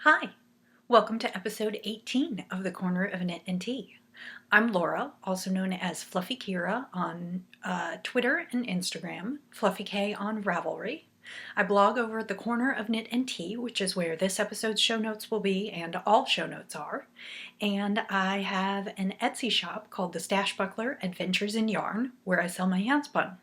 Hi, welcome to episode 18 of the Corner of Knit and Tea. I'm Laura, also known as Fluffy Kira on Twitter and Instagram, Fluffy K on Ravelry. I blog over at the Corner of Knit and Tea, which is where this episode's show notes will be and all show notes are. And I have an Etsy shop called the Stash Buckler Adventures in Yarn, where I sell my handspun.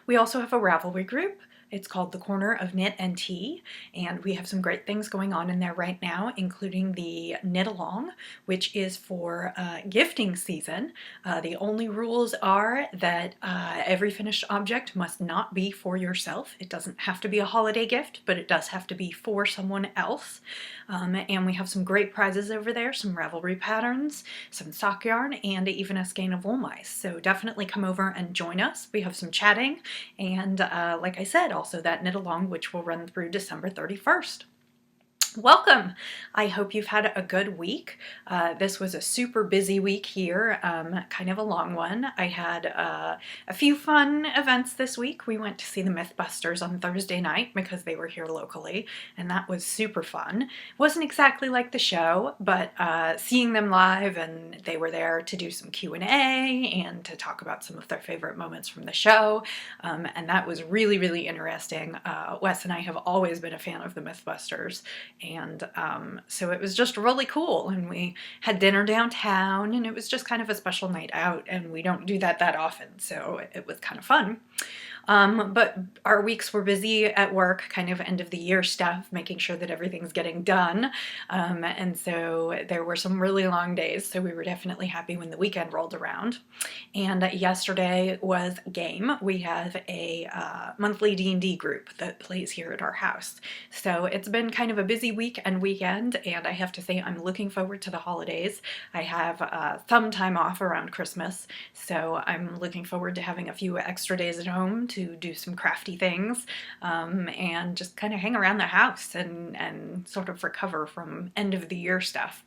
We also have a Ravelry group. It's called the Corner of Knit and Tea, and we have some great things going on in there right now, including the Knit Along, which is for gifting season. The only rules are that every finished object must not be for yourself. It doesn't have to be a holiday gift, but it does have to be for someone else. And we have some great prizes over there, some Ravelry patterns, some sock yarn, and even a skein of wool mice. So definitely come over and join us. We have some chatting, and like I said, also that knit along, which will run through December 31st. Welcome! I hope you've had a good week. This was a super busy week here, kind of a long one. I had a few fun events this week. We went to see the Mythbusters on Thursday night because they were here locally, and that was super fun. It wasn't exactly like the show, but seeing them live, and they were there to do some Q&A and to talk about some of their favorite moments from the show, and that was really, really interesting. Wes and I have always been a fan of the Mythbusters, and so it was just really cool, and we had dinner downtown, and it was just kind of a special night out, and we don't do that often, so it was kind of fun. But our weeks were busy at work, kind of end of the year stuff, making sure that everything's getting done. And so there were some really long days, so we were definitely happy when the weekend rolled around. And yesterday was game. We have a monthly D&D group that plays here at our house. So it's been kind of a busy week and weekend, and I have to say I'm looking forward to the holidays. I have some time off around Christmas, so I'm looking forward to having a few extra days at home to do some crafty things, and just kind of hang around the house and sort of recover from end of the year stuff.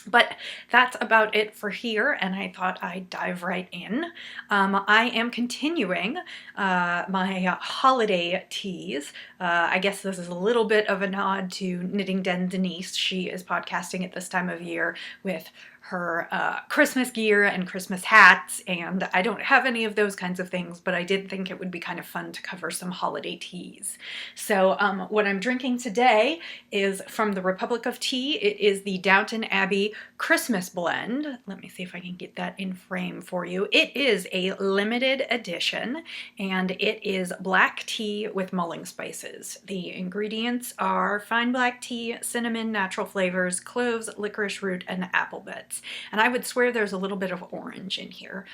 But that's about it for here, and I thought I'd dive right in. I am continuing my holiday teas. I guess this is a little bit of a nod to Knitting Den Denise. She is podcasting at this time of year with her Christmas gear and Christmas hats, and I don't have any of those kinds of things, but I did think it would be kind of fun to cover some holiday teas. So what I'm drinking today is from the Republic of Tea. It is the Downton Abbey Christmas blend. Let me see if I can get that in frame for you. It is a limited edition, and it is black tea with mulling spices. The ingredients are fine black tea, cinnamon, natural flavors, cloves, licorice root, and apple bits. And I would swear there's a little bit of orange in here.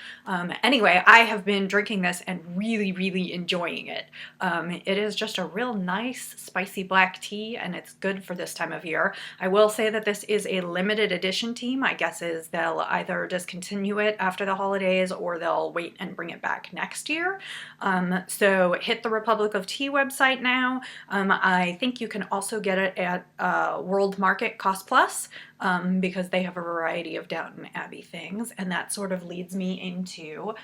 Anyway, I have been drinking this and really, really enjoying it. It is just a real nice, spicy black tea, and it's good for this time of year. I will say that this is a limited edition tea. My guess is they'll either discontinue it after the holidays or they'll wait and bring it back next year. So hit the Republic of Tea website now. I think you can also get it at World Market Cost Plus, because they have a variety of Downton Abbey things, and that sort of leads me into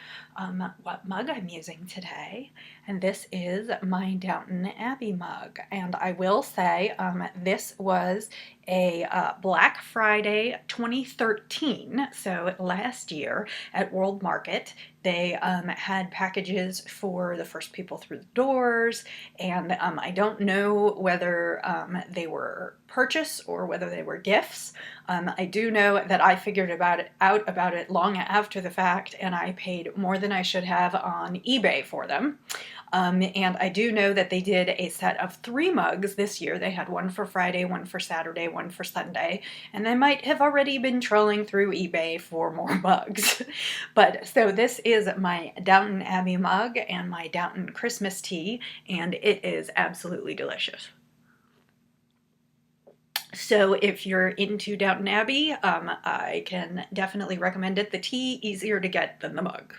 what mug I'm using today, and this is my Downton Abbey mug. And I will say this was a Black Friday 2013, so last year at World Market. They had packages for the first people through the doors, and I don't know whether they were purchase or whether they were gifts. I do know that I figured out about it long after the fact, and I paid more than I should have on eBay for them. And I do know that they did a set of 3 mugs this year. They had one for Friday, one for Saturday, one for Sunday, and they might have already been trolling through eBay for more mugs. But so this is my Downton Abbey mug and my Downton Christmas tea, and it is absolutely delicious. So if you're into Downton Abbey, I can definitely recommend it. The tea, easier to get than the mug.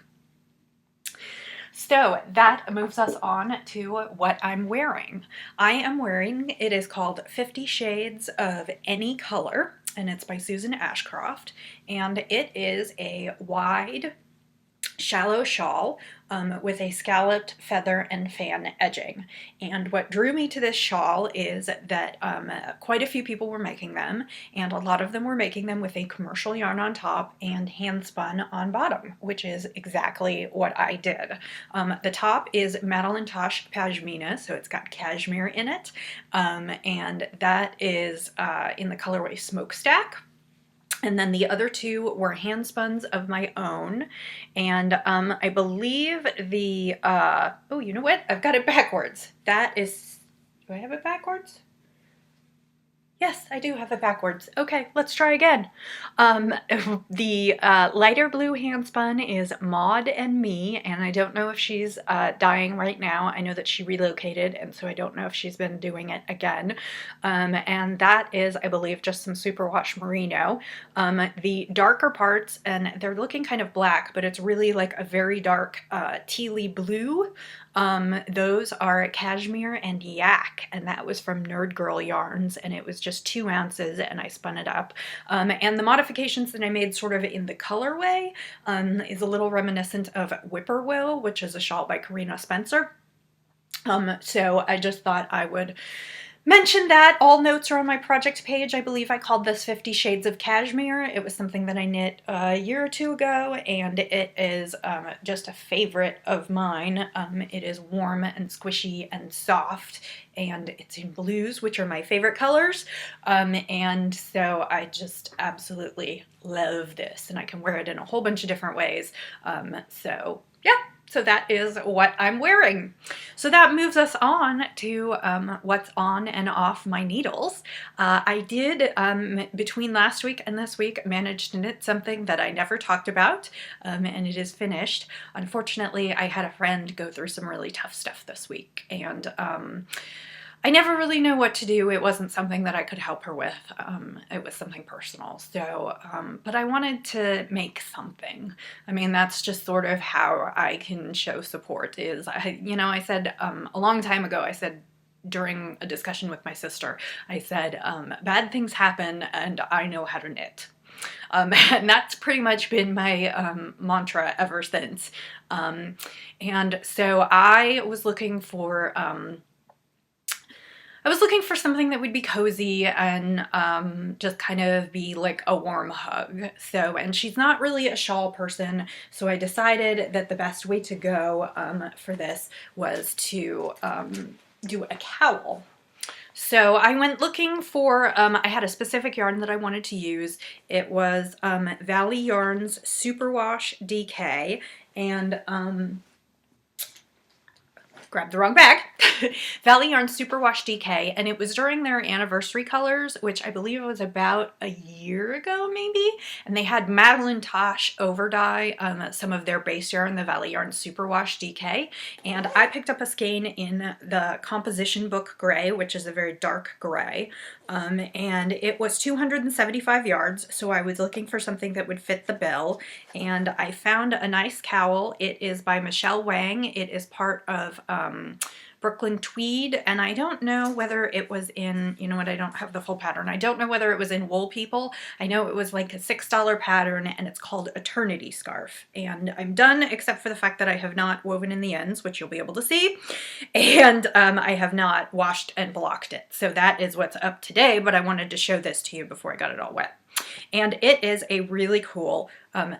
So that moves us on to what I'm wearing. I am wearing, it is called 50 Shades of Any Color, and it's by Susan Ashcroft, and it is a wide shallow shawl with a scalloped feather and fan edging. And what drew me to this shawl is that quite a few people were making them, and a lot of them were making them with a commercial yarn on top and hand spun on bottom, which is exactly what I did. The top is Madeline Tosh Pashmina, so it's got cashmere in it, and that is in the colorway Smokestack. And then the other two were hand spuns of my own. And I believe the, oh, you know what? I've got it backwards. That is, do I have it backwards? Yes, I do have it backwards. Okay, let's try again. The lighter blue handspun is Maud and Me, and I don't know if she's dying right now. I know that she relocated, and so I don't know if she's been doing it again. And that is, I believe, just some superwash merino. The darker parts, and they're looking kind of black, but it's really like a very dark tealy blue. Those are Cashmere and Yak, and that was from Nerd Girl Yarns, and it was just 2 ounces, and I spun it up. And the modifications that I made sort of in the colorway is a little reminiscent of Whippoorwill, which is a shawl by Karina Spencer. So I just thought I would mention that. All notes are on my project page. I believe I called this 50 Shades of Cashmere. It was something that I knit a year or two ago, and it is just a favorite of mine. It is warm and squishy and soft, and it's in blues, which are my favorite colors. And so I just absolutely love this, and I can wear it in a whole bunch of different ways. So yeah. So that is what I'm wearing. So that moves us on to what's on and off my needles. I did, between last week and this week, manage to knit something that I never talked about, and it is finished. Unfortunately, I had a friend go through some really tough stuff this week, and I never really knew what to do. It wasn't something that I could help her with. It was something personal. So, but I wanted to make something. I mean, that's just sort of how I can show support is, I said a long time ago, I said during a discussion with my sister, I said, bad things happen and I know how to knit. And that's pretty much been my mantra ever since. And so I was looking for something that would be cozy and just kind of be like a warm hug. So, and she's not really a shawl person, so I decided that the best way to go for this was to do a cowl. So I went looking for, I had a specific yarn that I wanted to use. It was Valley Yarns Superwash DK, and grabbed the wrong bag. Valley Yarn Superwash DK, and it was during their anniversary colors, which I believe it was about a year ago maybe, and they had Madeline Tosh over dye some of their base yarn, the Valley Yarn Superwash DK, and I picked up a skein in the composition book gray, which is a very dark gray, and it was 275 yards, so I was looking for something that would fit the bill, and I found a nice cowl. It is by Michelle Wang. It is part of Brooklyn Tweed, and I don't know whether it was in, you know what, I don't have the full pattern. I don't know whether it was in Wool People. I know it was like a $6 pattern, and it's called Eternity Scarf, and I'm done except for the fact that I have not woven in the ends, which you'll be able to see, and I have not washed and blocked it. So that is what's up today, but I wanted to show this to you before I got it all wet. And it is a really cool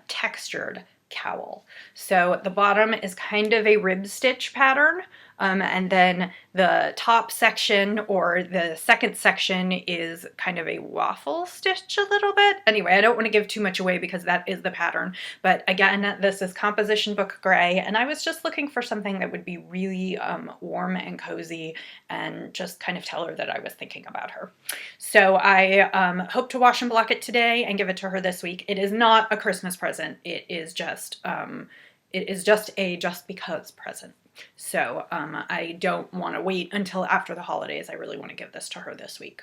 textured cowl. So the bottom is kind of a rib stitch pattern, and then the top section, or the second section, is kind of a waffle stitch a little bit. Anyway, I don't want to give too much away because that is the pattern, but again, this is composition book gray, and I was just looking for something that would be really warm and cozy and just kind of tell her that I was thinking about her. So I hope to wash and block it today and give it to her this week. It is not a Christmas present. It is just a just because present. So I don't want to wait until after the holidays. I really want to give this to her this week.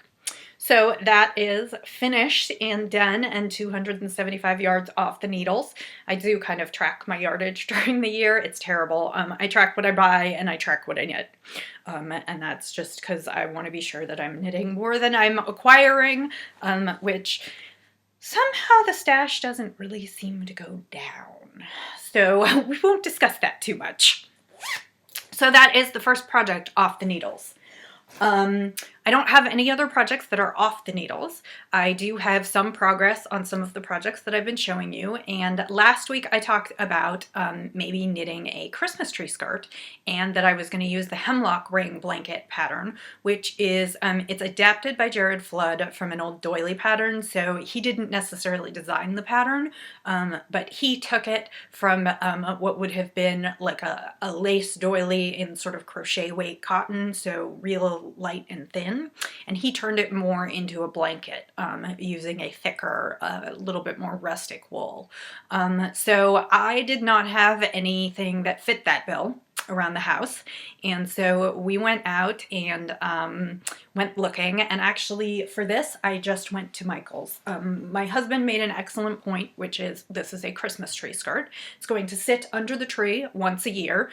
So that is finished and done, and 275 yards off the needles. I do kind of track my yardage during the year. It's terrible. I track what I buy and I track what I knit. And that's just because I want to be sure that I'm knitting more than I'm acquiring, which somehow the stash doesn't really seem to go down. So we won't discuss that too much. So that is the first project off the needles. I don't have any other projects that are off the needles. I do have some progress on some of the projects that I've been showing you, and last week I talked about maybe knitting a Christmas tree skirt, and that I was going to use the hemlock ring blanket pattern, which is, it's adapted by Jared Flood from an old doily pattern, so he didn't necessarily design the pattern, but he took it from what would have been like a lace doily in sort of crochet weight cotton, so real light and thin. And he turned it more into a blanket using a thicker, a little bit more rustic wool. So I did not have anything that fit that bill around the house, and so we went out and went looking, and actually for this I just went to Michael's. My husband made an excellent point, which is this is a Christmas tree skirt. It's going to sit under the tree once a year.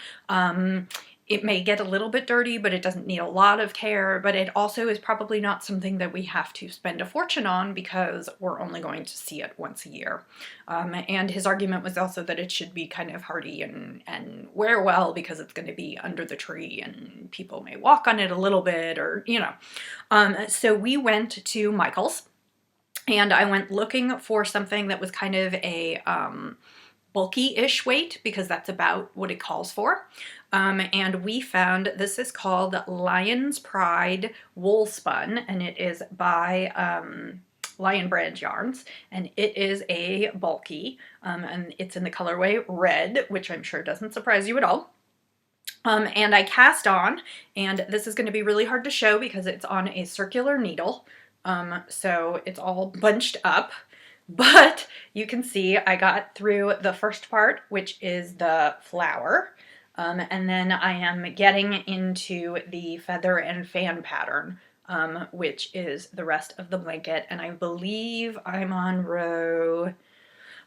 It may get a little bit dirty, but it doesn't need a lot of care, but it also is probably not something that we have to spend a fortune on because we're only going to see it once a year. And his argument was also that it should be kind of hardy and wear well because it's going to be under the tree and people may walk on it a little bit, or, you know. So we went to Michael's and I went looking for something that was kind of a bulky-ish weight, because that's about what it calls for. And we found, this is called Lion's Pride Wool Spun, and it is by Lion Brand Yarns, and it is a bulky, and it's in the colorway red, which I'm sure doesn't surprise you at all. And I cast on, and this is going to be really hard to show because it's on a circular needle, so it's all bunched up. But you can see I got through the first part, which is the flower, and then I am getting into the feather and fan pattern, which is the rest of the blanket, and I believe I'm on row...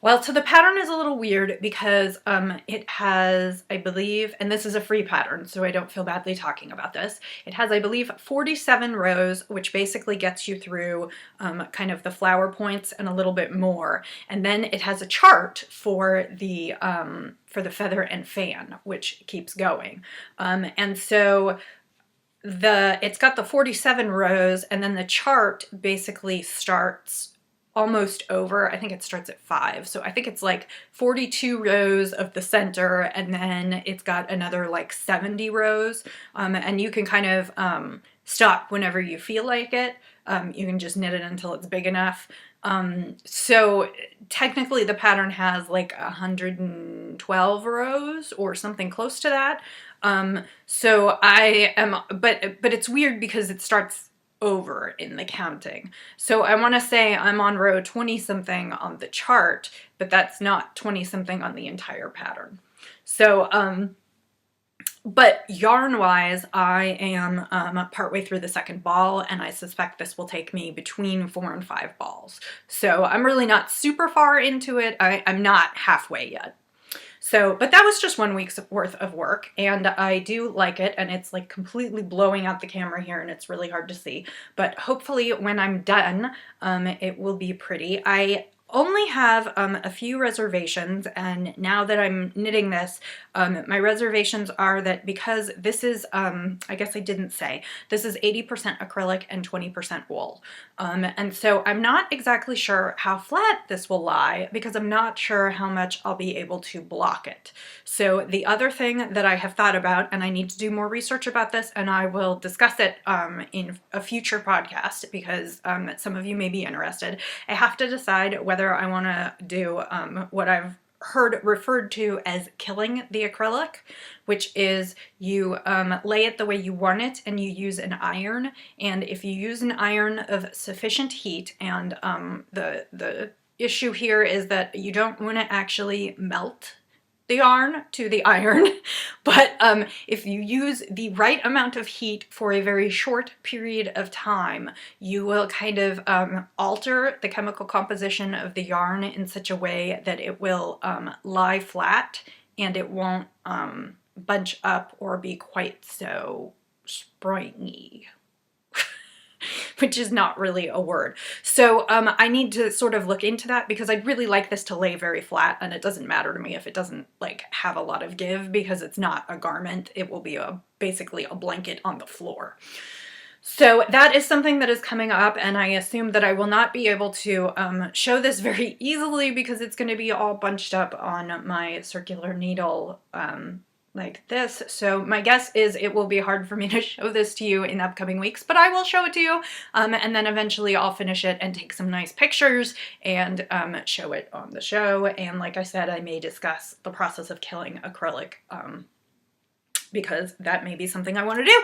Well, so the pattern is a little weird because it has, I believe, and this is a free pattern, so I don't feel badly talking about this. It has, I believe, 47 rows, which basically gets you through kind of the flower points and a little bit more. And then it has a chart for the feather and fan, which keeps going. And so it's got the 47 rows, and then the chart basically starts almost over. I think it starts at 5. So I think it's like 42 rows of the center, and then it's got another like 70 rows. And you can kind of stop whenever you feel like it. You can just knit it until it's big enough. So technically the pattern has like 112 rows or something close to that. So I am, but it's weird because it starts over in the counting. So I want to say I'm on row 20 something on the chart, but that's not 20 something on the entire pattern. So, but yarn wise, I am partway through the second ball, and I suspect this will take me between 4 and 5 balls. So I'm really not super far into it. I'm not halfway yet. So, but that was just 1 week's worth of work, and I do like it, and it's like completely blowing out the camera here, and it's really hard to see, but hopefully when I'm done, it will be pretty. I only have a few reservations, and now that I'm knitting this, my reservations are that because this is, I guess I didn't say, this is 80% acrylic and 20% wool. And so I'm not exactly sure how flat this will lie because I'm not sure how much I'll be able to block it. So the other thing that I have thought about, and I need to do more research about this, and I will discuss it in a future podcast because some of you may be interested, I have to decide whether I want to do what I've heard referred to as killing the acrylic, which is you lay it the way you want it and you use an iron, and if you use an iron of sufficient heat, and the issue here is that you don't want to actually melt the yarn to the iron, but if you use the right amount of heat for a very short period of time, you will kind of alter the chemical composition of the yarn in such a way that it will lie flat and it won't bunch up or be quite so springy. which is not really a word. So I need to sort of look into that because I'd really like this to lay very flat, and it doesn't matter to me if it doesn't like have a lot of give because it's not a garment. It will be basically a blanket on the floor. So that is something that is coming up, and I assume that I will not be able to show this very easily because it's going to be all bunched up on my circular needle like this. So my guess is it will be hard for me to show this to you in upcoming weeks, but I will show it to you, and then eventually I'll finish it and take some nice pictures and show it on the show. And like I said, I may discuss the process of killing acrylic because that may be something I want to do.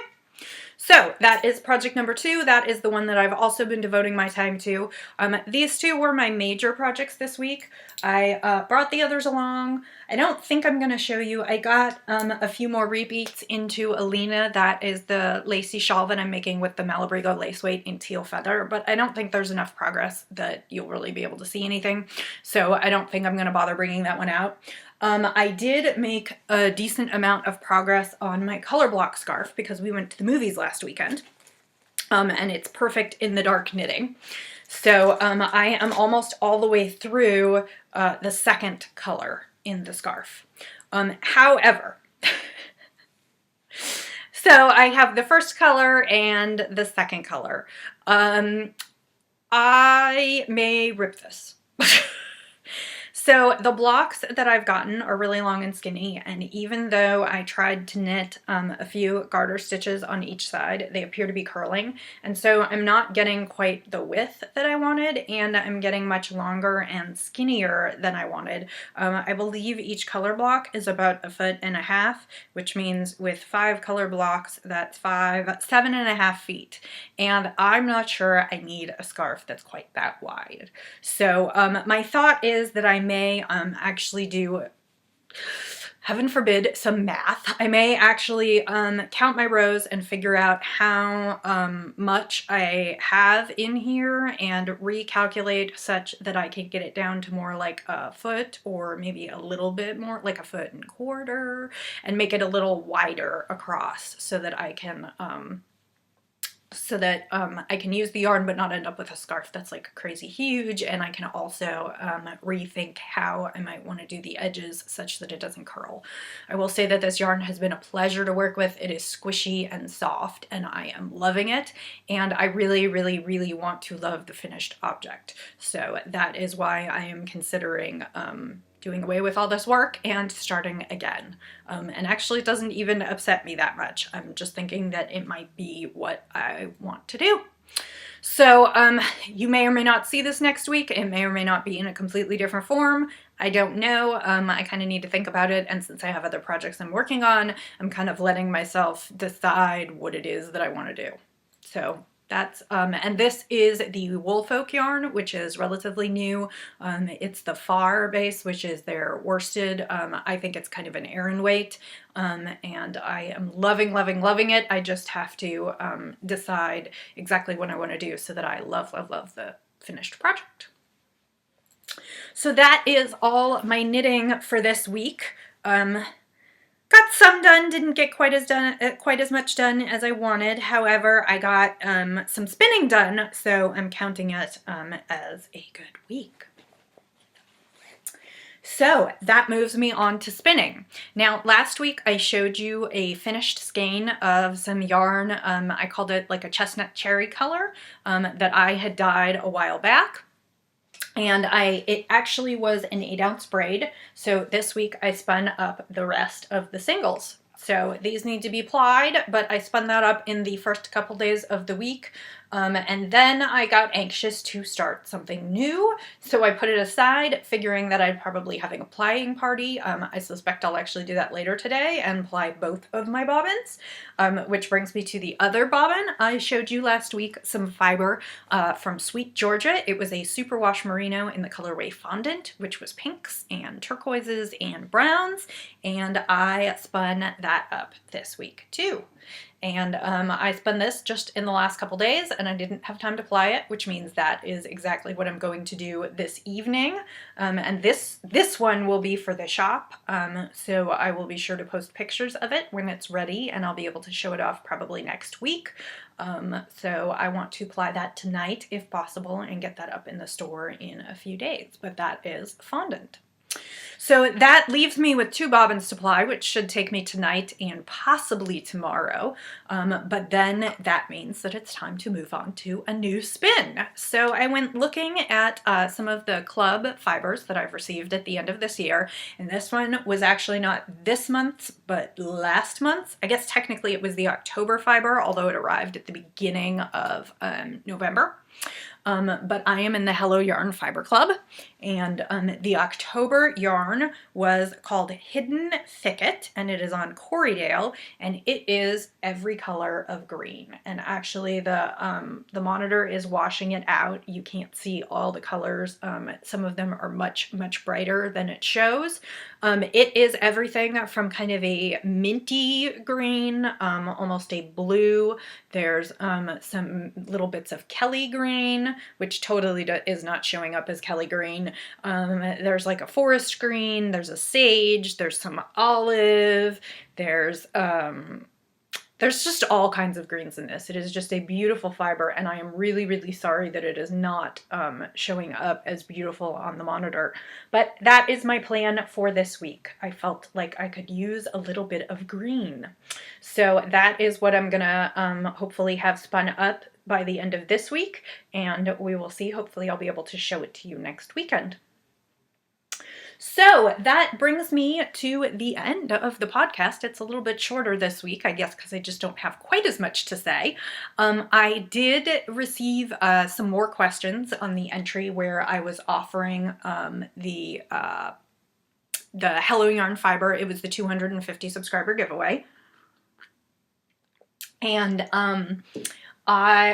So that is project number 2. That is the one that I've also been devoting my time to. These 2 were my major projects this week. I brought the others along. I don't think I'm going to show you. I got a few more repeats into Alina. That is the lacy shawl that I'm making with the Malabrigo lace weight in teal feather, but I don't think there's enough progress that you'll really be able to see anything. So I don't think I'm going to bother bringing that one out. I did make a decent amount of progress on my color block scarf because we went to the movies last weekend, and it's perfect in the dark knitting. So I am almost all the way through the second color in the scarf. However, so I have the first color and the second color. I may rip this. So the blocks that I've gotten are really long and skinny, and even though I tried to knit a few garter stitches on each side, they appear to be curling, and so I'm not getting quite the width that I wanted, and I'm getting much longer and skinnier than I wanted. I believe each color block is about 1.5 feet, which means with 5 color blocks, that's 7.5 feet, and I'm not sure I need a scarf that's quite that wide. So my thought is that I may actually do, heaven forbid, some math. I may actually count my rows and figure out how much I have in here and recalculate such that I can get it down to more like a foot, or maybe a little bit more like 1.25 feet, and make it a little wider across so that I can I can use the yarn but not end up with a scarf that's like crazy huge, and I can also rethink how I might want to do the edges such that it doesn't curl. I will say that this yarn has been a pleasure to work with. It is squishy and soft, and I am loving it, and I really, really, really want to love the finished object. So that is why I am considering doing away with all this work and starting again. And actually it doesn't even upset me that much. I'm just thinking that it might be what I want to do. So you may or may not see this next week. It may or may not be in a completely different form. I don't know. I kind of need to think about it, and since I have other projects I'm working on, I'm kind of letting myself decide what it is that I want to do. So that's, and this is the Woolfolk yarn, which is relatively new. It's the Far base, which is their worsted. I think it's kind of an Aran weight, and I am loving, loving, loving it. I just have to decide exactly what I want to do so that I love, love, love the finished project. So that is all my knitting for this week. Got some done, didn't get quite as much done as I wanted. However, I got some spinning done, so I'm counting it as a good week. So that moves me on to spinning. Now, last week I showed you a finished skein of some yarn. I called it like a chestnut cherry color that I had dyed a while back. And it actually was an 8-ounce braid. So this week I spun up the rest of the singles. So these need to be plied, but I spun that up in the first couple days of the week. And then I got anxious to start something new, so I put it aside, figuring that I'd probably having a plying party. I suspect I'll actually do that later today and ply both of my bobbins, which brings me to the other bobbin. I showed you last week some fiber from Sweet Georgia. It was a superwash merino in the colorway fondant, which was pinks and turquoises and browns, and I spun that up this week too. And I spun this just in the last couple days, and I didn't have time to ply it, which means that is exactly what I'm going to do this evening. And this one will be for the shop, so I will be sure to post pictures of it when it's ready, and I'll be able to show it off probably next week. So I want to ply that tonight if possible and get that up in the store in a few days, but that is fondant. So that leaves me with 2 bobbins to ply, which should take me tonight and possibly tomorrow. But then that means that it's time to move on to a new spin. So I went looking at some of the club fibers that I've received at the end of this year. And this one was actually not this month's, but last month's. I guess technically it was the October fiber, although it arrived at the beginning of November. But I am in the Hello Yarn Fiber Club, and the October yarn was called Hidden Thicket, and it is on Corriedale, and it is every color of green. And actually the monitor is washing it out. You can't see all the colors. Some of them are much, much brighter than it shows. It is everything from kind of a minty green, almost a blue. There's some little bits of Kelly green, which totally is not showing up as Kelly green. There's like a forest green, there's a sage, there's some olive, there's just all kinds of greens in this. It is just a beautiful fiber, and I am really, really sorry that it is not showing up as beautiful on the monitor. But that is my plan for this week. I felt like I could use a little bit of green. So that is what I'm gonna hopefully have spun up by the end of this week, and we will see. Hopefully I'll be able to show it to you next weekend. So that brings me to the end of the podcast. It's a little bit shorter this week, I guess, because I just don't have quite as much to say. I did receive some more questions on the entry where I was offering the Hello Yarn Fiber. It was the 250 subscriber giveaway. And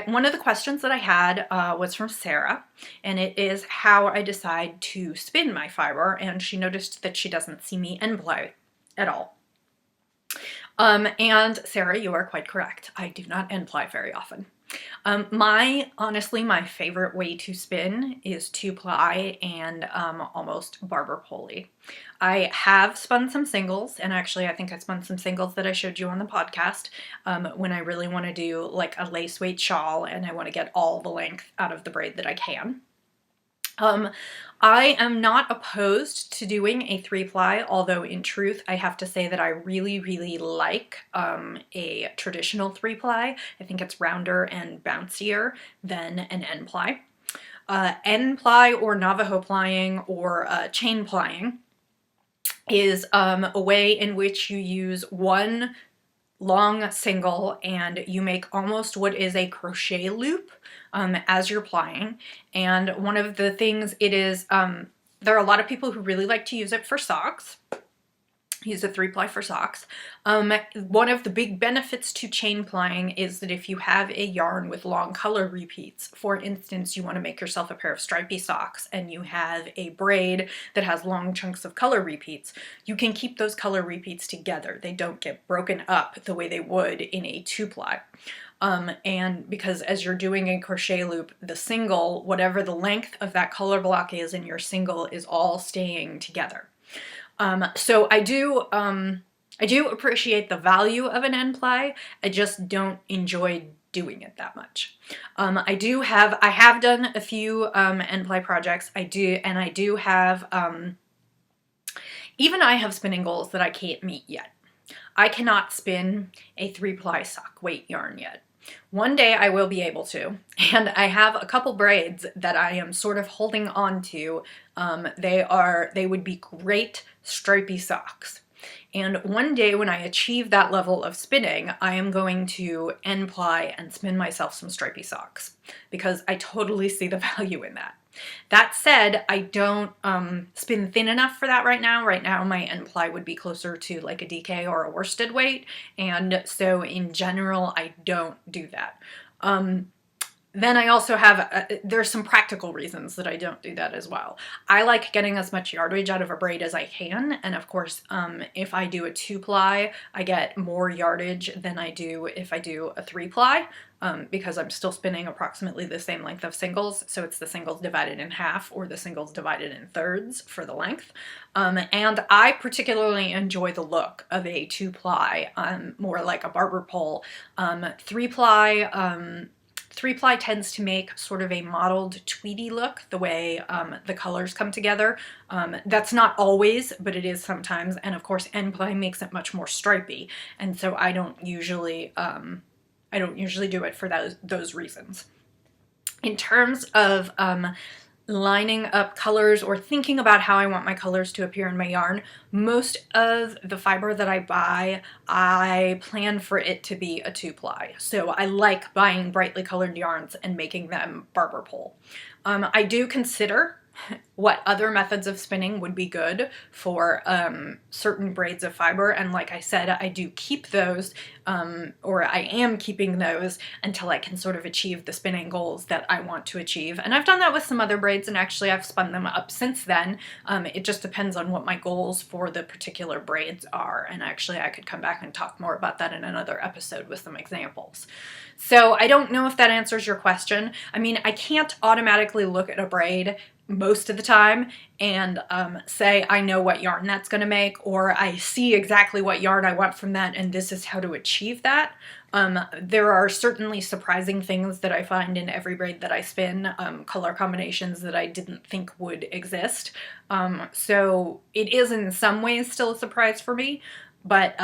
one of the questions that I had was from Sarah, and it is how I decide to spin my fiber, and she noticed that she doesn't see me end ply at all. And Sarah, you are quite correct. I do not end ply very often. Honestly, my favorite way to spin is 2-ply and almost barber pulley. I have spun some singles, and actually I think I spun some singles that I showed you on the podcast when I really want to do like a lace weight shawl and I want to get all the length out of the braid that I can. I am not opposed to doing a 3-ply, although in truth, I have to say that I really, really like a traditional 3-ply. I think it's rounder and bouncier than an N-ply. N-ply or Navajo plying or chain plying is a way in which you use one long single and you make almost what is a crochet loop as you're plying. And one of the things it is, there are a lot of people who really like to use it for socks. Use a 3-ply for socks. One of the big benefits to chain plying is that if you have a yarn with long color repeats, for instance, you want to make yourself a pair of stripy socks and you have a braid that has long chunks of color repeats, you can keep those color repeats together. They don't get broken up the way they would in a 2-ply. And because as you're doing a crochet loop, the single, whatever the length of that color block is in your single, is all staying together. So I do appreciate the value of an N-ply. I just don't enjoy doing it that much. I have done a few N-ply projects. I do have, even I have spinning goals that I can't meet yet. I cannot spin a 3-ply sock weight yarn yet. One day I will be able to, and I have a couple braids that I am sort of holding on to. They would be great stripy socks. And one day when I achieve that level of spinning, I am going to N-ply and spin myself some stripy socks because I totally see the value in that. That said, I don't spin thin enough for that right now. Right now my N-ply would be closer to like a DK or a worsted weight, and so in general I don't do that. then I also have, there's some practical reasons that I don't do that as well. I like getting as much yardage out of a braid as I can, and of course, if I do a 2-ply, I get more yardage than I do if I do a 3-ply, because I'm still spinning approximately the same length of singles, so it's the singles divided in half or the singles divided in thirds for the length. And I particularly enjoy the look of a 2-ply, more like a barber pole. 3-ply, 3-ply tends to make sort of a mottled tweedy look, the way the colors come together. That's not always, but it is sometimes. And of course, N-ply makes it much more stripy. And so I don't usually do it for those reasons. In terms of lining up colors or thinking about how I want my colors to appear in my yarn, most of the fiber that I buy, I plan for it to be a 2-ply. So I like buying brightly colored yarns and making them barber pole. I do consider what other methods of spinning would be good for certain braids of fiber, and like I said, I do keep those, or I am keeping those until I can sort of achieve the spinning goals that I want to achieve. And I've done that with some other braids, and actually I've spun them up since then. It just depends on what my goals for the particular braids are, and actually I could come back and talk more about that in another episode with some examples. So I don't know if that answers your question. I mean, I can't automatically look at a braid most of the time and say I know what yarn that's going to make, or I see exactly what yarn I want from that and this is how to achieve that. There are certainly surprising things that I find in every braid that I spin, color combinations that I didn't think would exist. So it is in some ways still a surprise for me. But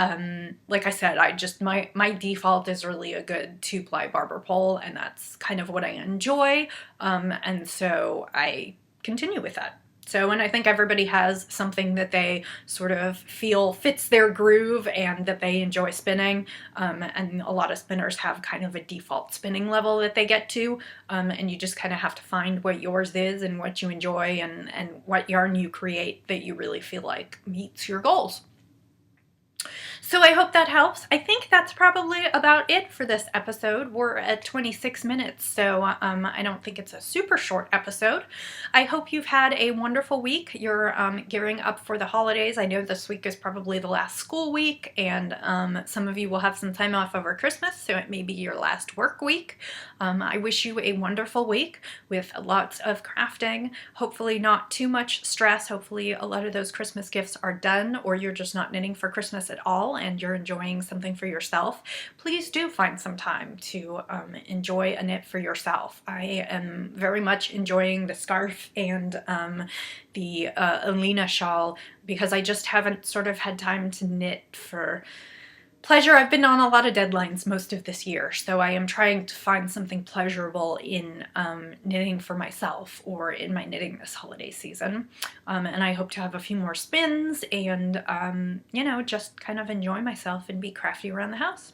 like I said, my default is really a good 2-ply barber pole, and that's kind of what I enjoy. And so I continue with that. So, and I think everybody has something that they sort of feel fits their groove and that they enjoy spinning. And a lot of spinners have kind of a default spinning level that they get to. And you just kind of have to find what yours is and what you enjoy and what yarn you create that you really feel like meets your goals. So I hope that helps. I think that's probably about it for this episode. We're at 26 minutes, so I don't think it's a super short episode. I hope you've had a wonderful week. You're gearing up for the holidays. I know this week is probably the last school week, and some of you will have some time off over Christmas, so it may be your last work week. I wish you a wonderful week with lots of crafting, hopefully not too much stress. Hopefully a lot of those Christmas gifts are done, or you're just not knitting for Christmas at all and you're enjoying something for yourself. Please do find some time to enjoy a knit for yourself. I am very much enjoying the scarf and the Alina shawl because I just haven't sort of had time to knit for pleasure. I've been on a lot of deadlines most of this year, so I am trying to find something pleasurable in knitting for myself or in my knitting this holiday season. And I hope to have a few more spins and, you know, just kind of enjoy myself and be crafty around the house.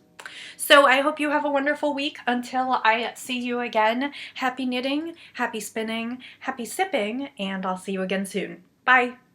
So I hope you have a wonderful week until I see you again. Happy knitting, happy spinning, happy sipping, and I'll see you again soon. Bye!